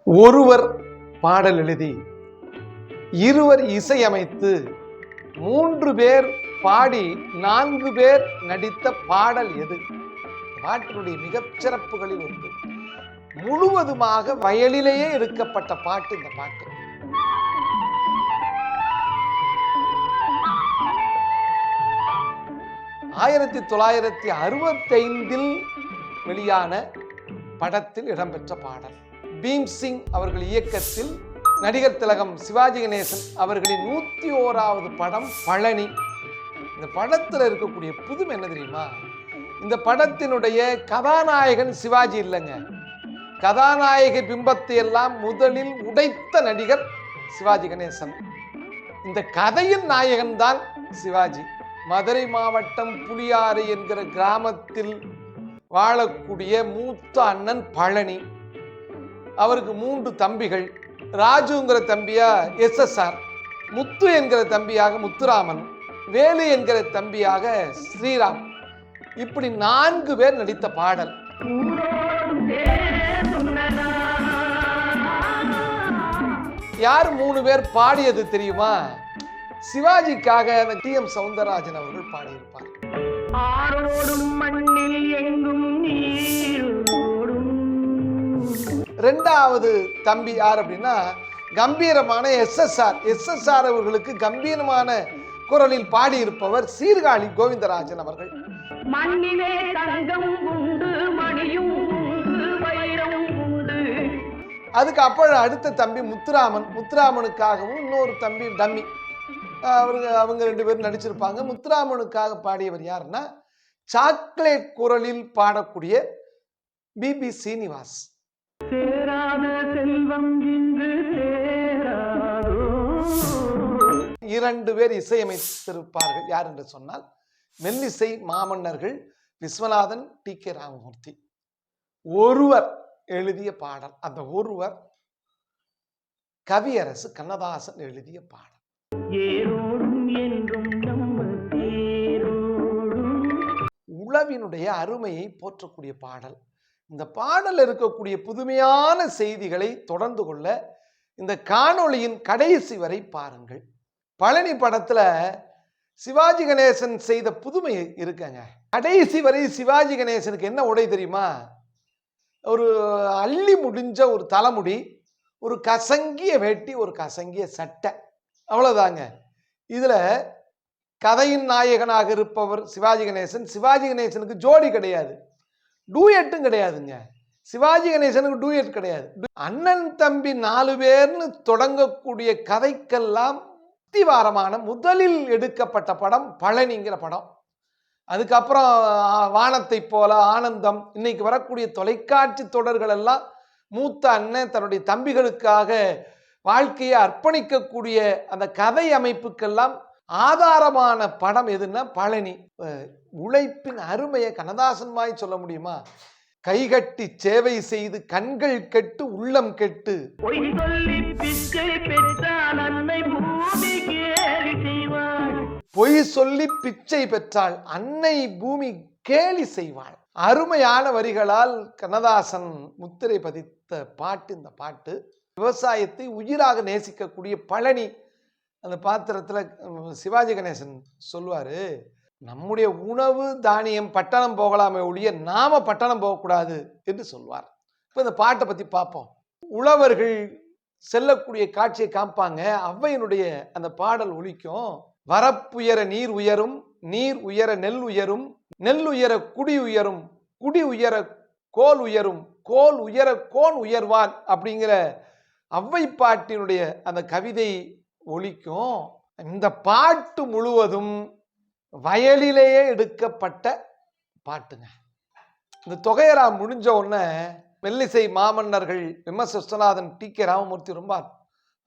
ஒருவர் பாடல் எழுதி இருவர் இசையமைத்து 3 பேர் பாடி 4 பேர் நடித்த பாடல் எது? பாட்டினுடைய மிகச்சிறப்புகளில் ஒன்று. முழுவதுமாக வயலிலேயே எடுக்கப்பட்ட பாட்டு இந்த பாட்டு. ஆயிரத்தி 1965 வெளியான படத்தில் இடம்பெற்ற பாடல். பீம்சிங் அவர்கள் இயக்கத்தில் நடிகர் திலகம் சிவாஜி கணேசன் அவர்களின் 101வது படம் பழனி. இந்த படத்தில் இருக்கக்கூடிய புதுமை என்ன தெரியுமா? இந்த படத்தினுடைய கதாநாயகன் சிவாஜி இல்லைங்க. கதாநாயக பிம்பத்தை எல்லாம் முதலில் உடைத்த நடிகர் சிவாஜி கணேசன். இந்த கதையின் நாயகன் தான் சிவாஜி. மதுரை மாவட்டம் புளியாறு என்கிற கிராமத்தில் வாழக்கூடிய மூத்த அண்ணன் பழனி. அவருக்கு 3 தம்பிகள். ராஜுங்கிற தம்பியா SSR, முத்து என்கிற தம்பியாக முத்துராமன், வேலு என்கிற தம்பியாக ஸ்ரீராம். இப்படி 4 பேர் நடித்த பாடல். யார் 3 பேர் பாடியது தெரியுமா? சிவாஜிக்காக TM சௌந்தரராஜன் அவர்கள் பாடியிருப்பார். ரெண்டாவது தம்பி யார் அப்படின்னா கம்பீரமான SSR அவர்களுக்கு கம்பீரமான குரலில் பாடியிருப்பவர் சீர்காழி கோவிந்தராஜன் அவர்கள். அதுக்கு அப்புறம் அடுத்த தம்பி முத்துராமனுக்காகவும் இன்னொரு தம்பி டம்மி. அவங்க 2 பேரும் நடிச்சிருப்பாங்க. முத்துராமனுக்காக பாடியவர் யாருன்னா சாக்லேட் குரலில் பாடக்கூடிய BB சீனிவாஸ். 2 பேர் இசையமைத்திருப்பார்கள். யார் என்று சொன்னால் மெல்லிசை மாமன்னர்கள் விஸ்வநாதன், TK ராமமூர்த்தி. ஒருவர் எழுதிய பாடல். அந்த ஒருவர் கவியரசு கண்ணதாசன் எழுதிய பாடல். உழவினுடைய அருமையை போற்றக்கூடிய பாடல். இந்த பாடல் இருக்கக்கூடிய புதுமையான செய்திகளை தொடர்ந்து கொள்ள இந்த காணொளியின் கடைசி வரை பாருங்கள். பழனி படத்துல சிவாஜி கணேசன் செய்த புதுமை இருக்குங்க. கடைசி வரை சிவாஜி கணேசனுக்கு என்ன உடை தெரியுமா? ஒரு அள்ளி முடிஞ்ச ஒரு தலைமுடி, ஒரு கசங்கிய வேட்டி, ஒரு கசங்கிய சட்டை, அவ்வளவுதாங்க. இதுல கதையின் நாயகனாக இருப்பவர் சிவாஜி கணேசன். சிவாஜி கணேசனுக்கு ஜோடி கிடையாது, டூயட்டும் கிடையாதுங்க. சிவாஜி கணேசனுக்கு டூயட் கிடையாது. அண்ணன் தம்பி 4 பேர்னு தொடங்கக்கூடிய கதைக்கெல்லாம் அத்திவாரமான முதலில் எடுக்கப்பட்ட படம் பழனிங்கிற படம். அதுக்கப்புறம் வானத்தை போல, ஆனந்தம், இன்னைக்கு வரக்கூடிய தொலைக்காட்சி தொடர்கள் எல்லாம் மூத்த அண்ணன் தன்னுடைய தம்பிகளுக்காக வாழ்க்கையை அர்ப்பணிக்கக்கூடிய அந்த கதை அமைப்புக்கெல்லாம் ஆதாரமான படம் எதுன்னா பழனி. உழைப்பின் அருமையை கண்ணதாசன் வாய் சொல்ல முடியுமா? கைகட்டி சேவை செய்து கண்கள் கெட்டு உள்ளம் கெட்டு, பொய் சொல்லி பிச்சை பெற்றாள் அன்னை பூமி கேலி செய்வாள். அருமையான வரிகளால் கண்ணதாசன் முத்திரை பதித்த பாட்டு இந்த பாட்டு. விவசாயத்தை உயிராக நேசிக்கக்கூடிய பழனி. அந்த பாத்திரத்துல சிவாஜி கணேசன் சொல்லுவாரு, நம்முடைய உணவு தானியம் பட்டணம் போகலாமே ஒழிய நாம பட்டணம் போகக்கூடாது என்று சொல்வார். இப்ப இந்த பாட்டை பத்தி பார்ப்போம். உழவர்கள் செல்லக்கூடிய காட்சியை காப்பாங்க. ஔவையினுடைய அந்த பாடல் ஒலிக்கும். வரப்புயர நீர் உயரும், நீர் உயர நெல் உயரும், நெல் உயர குடி உயரும், குடி உயர கோல் உயரும், கோல் உயர கோன் உயர்வான் அப்படிங்கிற ஔவை பாட்டினுடைய அந்த கவிதை ஒலிக்கும். இந்த பாட்டு முழுவதும் வயலிலேயே எடுக்கப்பட்ட பாட்டுங்க. இந்த தொகையரா முடிஞ்ச உடனே மெல்லிசை மாமன்னர்கள் MS விஸ்வநாதன், TK ராமமூர்த்தி ரொம்ப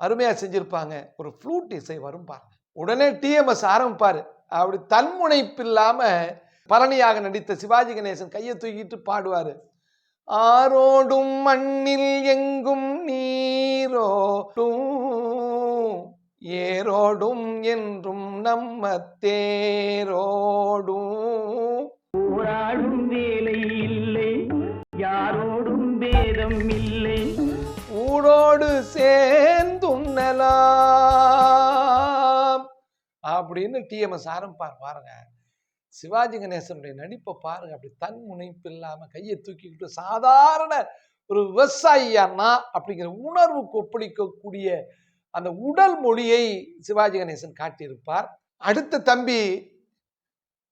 அருமையா செஞ்சிருப்பாங்க. ஒரு ஃப்ளூட் இசை வரும் பாருங்க. உடனே TMS ஆரம்பிப்பாரு. அப்படி தன்முனைப்பு இல்லாம பழனியாக நடித்த சிவாஜி கணேசன் கையை தூக்கிட்டு பாடுவாரு. ஆரோடும் மண்ணில் எங்கும் நீரோடும், ஏரோடும் என்றும் நம்ம தேரோடும், ஊராடும் வேலை இல்லை யாரோடும் பேதம் இல்லை, ஊடோ ஊரோடு சேர்ந்துண்ணலாம் அப்படின்னு டிஎம்எஸ் ஆரம்பிப்பார். பாருங்க, சிவாஜி கணேசனுடைய நடிப்பை பாருங்க. அப்படி தன் முனைப்பு இல்லாம கையை தூக்கிக்கிட்டு சாதாரண ஒரு விவசாயியானா அப்படிங்கிற உணர்வு கொப்பளிக்கக்கூடிய அந்த உடல் மொழியை சிவாஜி கணேசன் காட்டியிருப்பார். அடுத்த தம்பி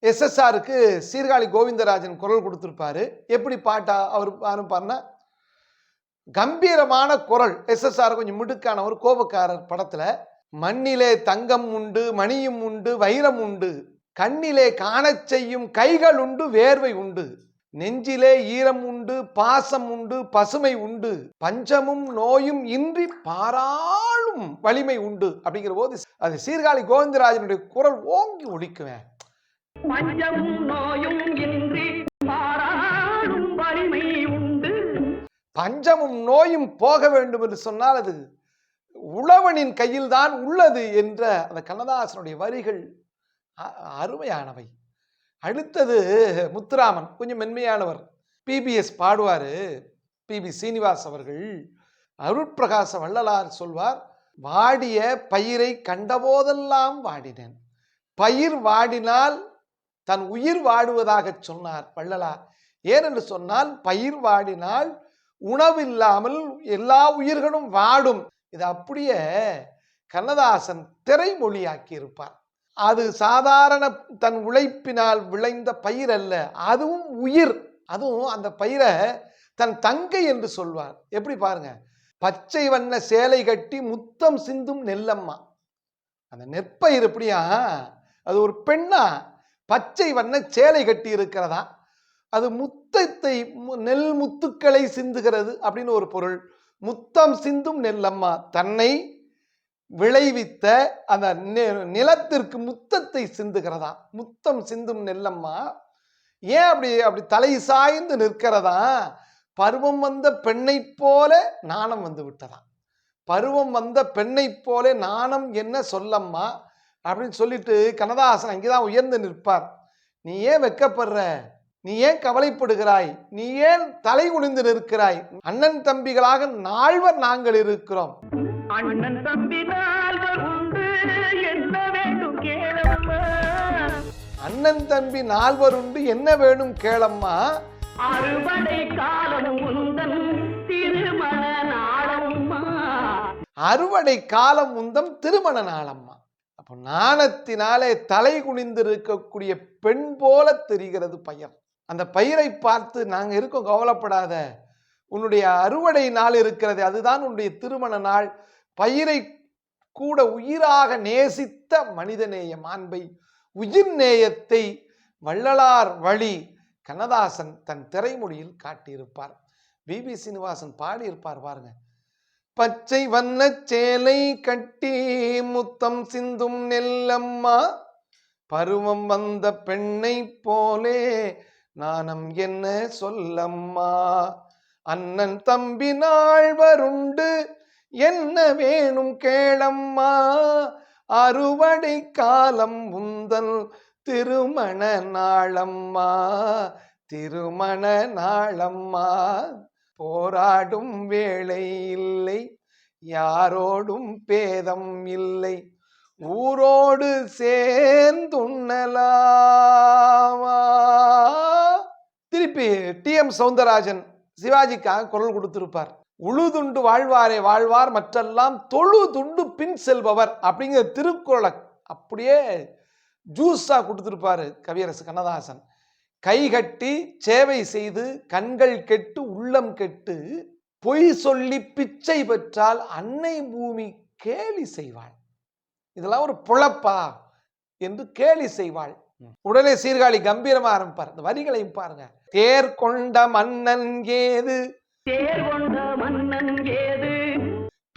SSRக்கு சீர்காழி கோவிந்தராஜன் குரல் கொடுத்திருப்பாரு. எப்படி பாட்டா அவர் ஆரம்பிப்பார்னா, கம்பீரமான குரல். SSR கொஞ்சம் மிடுக்கான ஒரு கோபக்காரர் படத்துல, மண்ணிலே தங்கம் உண்டு, மணியும் உண்டு, வைரம் உண்டு, கண்ணிலே காணச் செய்யும் கைகள் உண்டு, வேர்வை உண்டு, நெஞ்சிலே ஈரம் உண்டு, பாசம் உண்டு, பசுமை உண்டு, பஞ்சமும் நோயும் இன்றி பாராளும் வலிமை உண்டு அப்படிங்கிற போது அது சீர்காழி கோவிந்தராஜனுடைய குரல் ஓங்கி ஒலிக்குவேன். பஞ்சமும் நோயும் இன்றி பாராளும் வலிமை உண்டு. பஞ்சமும் நோயும் போக வேண்டும் என்று சொன்னால் அது உழவனின் கையில் தான் உள்ளது என்ற அந்த கண்ணதாசனுடைய வரிகள் அருமையானவை. அடுத்தது முத்துராமன், கொஞ்சம் மென்மையானவர். PBS பாடுவாரு, PB சீனிவாஸ் அவர்கள். அருட்பிரகாச வள்ளலார் சொல்வார், வாடிய பயிரை கண்டபோதெல்லாம் வாடினேன். பயிர் வாடினால் தன் உயிர் வாடுவதாக சொன்னார் வள்ளலார். ஏனென்று சொன்னால், பயிர் வாடினால் உணவில்லாமல் எல்லா உயிர்களும் வாடும். இது அப்படியே கண்ணதாசன் திரைமொழியாக்கி இருப்பார். அது சாதாரண தன் உழைப்பினால் விளைந்த பயிர் அல்ல, அதுவும் உயிர். அதுவும் அந்த பயிரை தன் தங்கை என்று சொல்வார். எப்படி பாருங்க, பச்சை வண்ண சேலை கட்டி முத்தம் சிந்தும் நெல்லம்மா. அந்த நெற்பயிர் எப்படியா, அது ஒரு பெண்ணா பச்சை வண்ண சேலை கட்டி இருக்கிறதா, அது முத்தத்தை நெல் முத்துக்களை சிந்துகிறது அப்படின்னு ஒரு பொருள். முத்தம் சிந்தும் நெல்லம்மா, தன்னை விளைவித்த அந்த நிலத்திற்கு முத்தத்தை சிந்துகிறதா. முத்தம் சிந்தும் நெல்லம்மா ஏன் அப்படி தலை சாய்ந்து நிற்கிறதா, பருவம் வந்த பெண்ணை போல நாணம் வந்து விட்டதா. பருவம் வந்த பெண்ணை போல நாணம் என்ன சொல்லம்மா அப்படின்னு சொல்லிட்டு கண்ணதாசன் அங்கேதான் உயர்ந்து நிற்பார். நீ ஏன் வெக்கப்படுற, நீ ஏன் கவலைப்படுகிறாய், நீ ஏன் தலை குனிந்து நிற்கிறாய், அண்ணன் தம்பிகளாக நால்வர் நாங்கள் இருக்கிறோம். அண்ணன் தம்பி நால்வர் உண்டு, என்ன வேண்டும் கேளம்மா. அண்ணன் தம்பி நால்வர் உண்டு, என்ன வேணும் கேளம்மா. அறுவடை காலம் உந்தன் திருமண நாளம்மா. அறுவடை காலம் உந்தம் திருமண நாளம்மா. அப்போ நாணத்தினாலே தலை குனிந்து இருக்கக்கூடிய பெண் போல தெரிகிறது பயிர். அந்த பயிரை பார்த்து நாங்க இருக்கோம், கவலைப்படாத, உன்னுடைய அறுவடை நாள் இருக்கிறது, அதுதான் உன்னுடைய திருமண நாள். பயிரை கூட உயிராக நேசித்த மனிதநேய மாண்பை, உயிர் நேயத்தை வள்ளலார் வழி கண்ணதாசன் தன் திரைமொழியில் காட்டியிருப்பார். PB சீனிவாசன் பாடியிருப்பார் பாருங்க. பச்சை வண்ண சேலை கட்டி முத்தம் சிந்தும் நெல்லம்மா, பருவம் வந்த பெண்ணை போலே நாணம் என்ன சொல்லம்மா. அண்ணன் தம்பி நால்வருண்டு, என்ன வேணும் கேளம்மா. அறுவடை காலம் உந்தன் திருமண நாளம்மா. திருமண நாளம்மா. போராடும் வேளை இல்லை, யாரோடும் பேதம் இல்லை, ஊரோடு சேர்ந்துண்ணலாமா. திருப்பி TM சௌந்தரராஜன் சிவாஜிக்காக குரல் கொடுத்திருப்பார். உழுதுண்டு வாழ்வாரே வாழ்வார், மற்றெல்லாம் தொழுதுண்டு பின் செல்பவர் அப்படிங்கிற திருக்குறளை அப்படியே ஜூஸா கொடுத்திருப்பாரு கவியரசு கண்ணதாசன். கை கட்டி சேவை செய்து கண்கள் கெட்டு உள்ளம் கெட்டு பொய் சொல்லி பிச்சை பெற்றால் அன்னை பூமி கேலி செய்வாள். இதெல்லாம் ஒரு பொழப்பா என்று கேலி செய்வாள். உடனே சீர்காழி கம்பீரமா ஆரம்பிப்பார். இந்த வரிகளையும் பாருங்க. தேர் கொண்ட மன்னன் ஏது, தேர் கொண்ட மன்னன் ஏது,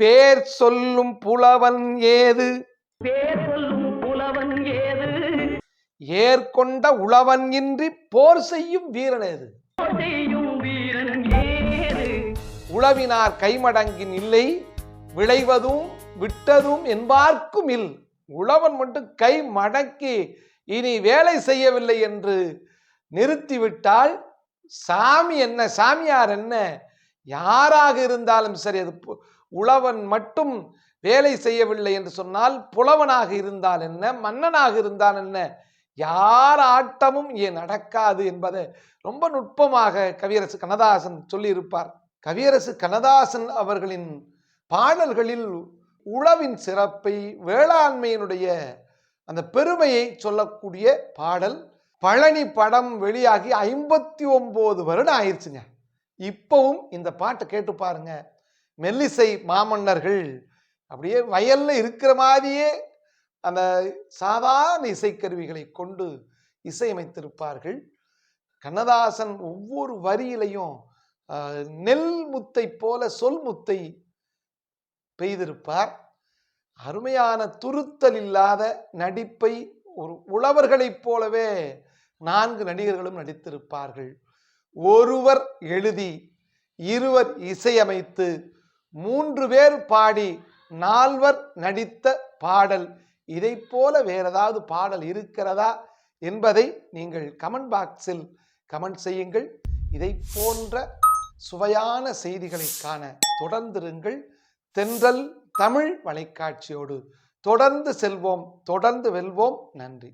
பேர் சொல்லும் புலவன் ஏது, பேர் சொல்லும் புலவன் ஏது, ஏற்கொண்ட உழவன் இன்றி போர் செய்யும் வீரன் ஏது, உழவினார் கைமடங்கின் இல்லை, விளைவதும் விட்டதும் என்பார்க்கும் இல். உழவன் மட்டும் கை மடக்கி இனி வேலை செய்யவில்லை என்று நிறுத்திவிட்டால் சாமி என்ன, சாமியார் என்ன, யாராக இருந்தாலும் சரி, அது உழவன் மட்டும் வேலை செய்யவில்லை என்று சொன்னால் புலவனாக இருந்தால் என்ன, மன்னனாக இருந்தால் என்ன, யார் ஆட்டமும் ஏன் நடக்காது என்பதை ரொம்ப நுட்பமாக கவியரசு கண்ணதாசன் சொல்லியிருப்பார். கவியரசு கண்ணதாசன் அவர்களின் பாடல்களில் உழவின் சிறப்பை, வேளாண்மையினுடைய அந்த பெருமையை சொல்லக்கூடிய பாடல். பழனி படம் வெளியாகி 59 வருடம் ஆயிடுச்சுங்க. இப்பவும் இந்த பாட்டை கேட்டு பாருங்க. மெல்லிசை மாமன்னர்கள் அப்படியே வயல்ல இருக்கிற மாதிரியே அந்த சாதாரண இசைக்கருவிகளை கொண்டு இசையமைத்திருப்பார்கள். கண்ணதாசன் ஒவ்வொரு வரியிலையும் நெல் முத்தை போல சொல் முத்தை பெய்திருப்பார். அருமையான துருத்தல் இல்லாத நடிப்பை ஒரு உழவர்களைப் போலவே 4 நடிகர்களும் நடித்திருப்பார்கள். ஒருவர் எழுதி 2 இசையமைத்து 3 பேர் பாடி 4 நடித்த பாடல், இதை போல வேற ஏதாவது பாடல் இருக்கிறதா என்பதை நீங்கள் கமெண்ட் பாக்ஸில் கமெண்ட் செய்யுங்கள். இதை போன்ற சுவையான செய்திகளை காண தொடர்ந்திருங்கள். தென்றல் தமிழ் வலைக்காட்சியோடு தொடர்ந்து செல்வோம், தொடர்ந்து வெல்வோம். நன்றி.